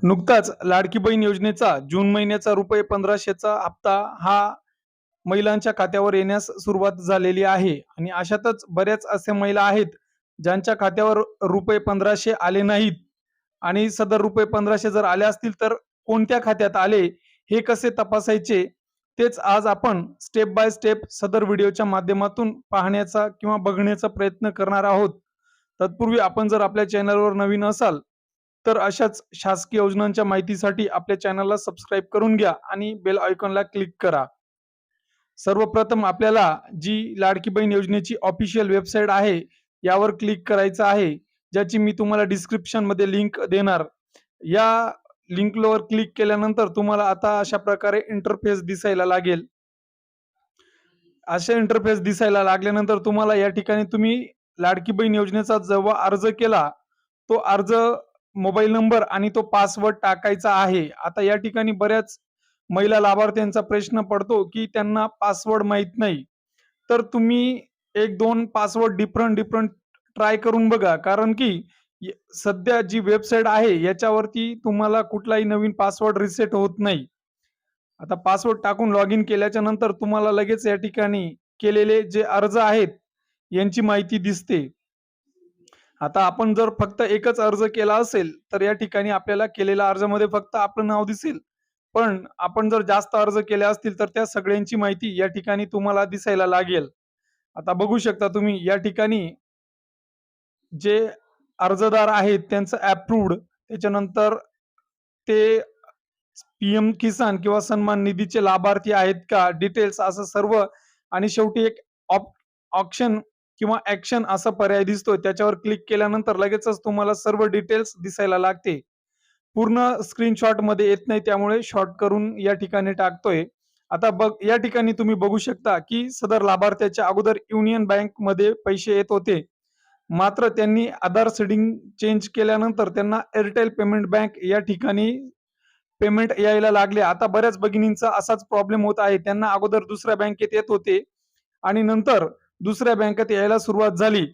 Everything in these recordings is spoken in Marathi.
नुकताच लाडकी बहीण योजनेचा जून महिन्याचा रुपये 1500चा हप्ता हा महिलांच्या खात्यावर येण्यास सुरुवात झालेली आहे आणि अशातच बऱ्याच अशा महिला आहेत ज्यांच्या खात्यावर रुपये 1500 आले नाहीत आणि सदर रुपये 1500 जर आले असतील तर कोणत्या खात्यात आले हे कसे तपासायचे तेच आज आपण स्टेप बाय स्टेप सदर व्हिडिओच्या माध्यमातून पाहण्याचा किंवा बघण्याचा प्रयत्न करणार आहोत. तत्पूर्वी आपण जर आपल्या चॅनलवर नवीन असाल तर अशाच शासकीय योजनांच्या माहितीसाठी आपल्या चॅनलला सबस्क्राईब करून घ्या आणि बेल आयकॉनला क्लिक करा. सर्वप्रथम आपल्याला जी लाडकी बहीण योजनेची ऑफिशियल वेबसाईट आहे यावर क्लिक करायचं आहे, ज्याची मी तुम्हाला डिस्क्रिप्शनमध्ये लिंक देणार. या लिंकवर क्लिक केल्यानंतर तुम्हाला आता अशा प्रकारे इंटरफेस दिसायला लागेल. असे इंटरफेस दिसायला लागल्यानंतर तुम्हाला या ठिकाणी तुम्ही लाडकी बहीण योजनेचा जेव्हा अर्ज केला, तो अर्ज मोबाईल नंबर आणि तो पासवर्ड टाकायचा आहे. आता या ठिकाणी बऱ्याच महिला लाभार्थ्यांचा प्रश्न पडतो, की त्यांना पासवर्ड माहीत नाही. तर तुम्ही 1-2 पासवर्ड डिफरंट ट्राय करून बघा. कारण की य सध्या जी वेबसाईट आहे याच्यावरती तुम्हाला कुठलाही नवीन पासवर्ड रिसेट होत नाही. आता पासवर्ड टाकून लॉग इन केल्याच्या नंतर तुम्हाला लगेच या ठिकाणी केलेले जे अर्ज आहेत, यांची माहिती दिसते. आता आपण जर फक्त एकच अर्ज केला असेल, तर या ठिकाणी आपल्याला केलेल्या अर्जामध्ये फक्त आपलं नाव दिसेल. पण आपण जर जास्त अर्ज केले असतील, तर त्या सगळ्यांची माहिती या ठिकाणी तुम्हाला दिसायला लागेल. आता बघू शकता तुम्ही या ठिकाणी जे अर्जदार आहेत त्यांचं अप्रूव्ड, त्याच्यानंतर ते पी-एम किसान किंवा सन्मान निधीचे लाभार्थी आहेत का? डिटेल्स असं सर्व आणि शेवटी एक ऑप्शन किंवा ॲक्शन असा पर्याय दिसतोय. त्याच्यावर क्लिक केल्यानंतर लगेचच तुम्हाला सर्व डिटेल्स दिसायला लागते. पूर्ण स्क्रीनशॉटमध्ये येत नाही त्यामुळे शॉर्ट करून या ठिकाणी टाकतोय. आता या ठिकाणी तुम्ही बघू शकता, की सदर लाभार्थ्याच्या अगोदर युनियन बँकमध्ये पैसे येत होते. मात्र त्यांनी आधार सेटिंग चेंज केल्यानंतर त्यांना एअरटेल पेमेंट बँक या ठिकाणी पेमेंट यायला लागले. आता बऱ्याच भगिनींचा असाच प्रॉब्लेम होत आहे. त्यांना अगोदर दुसऱ्या बँकेत येत होते आणि नंतर दुसऱ्या बँकेत यायला सुरुवात झाली.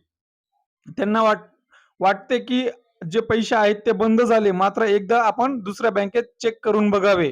त्यांना वाटते की जे पैसे आहेत ते बंद झाले. मात्र एकदा आपण दुसऱ्या बँकेत चेक करून बघावे.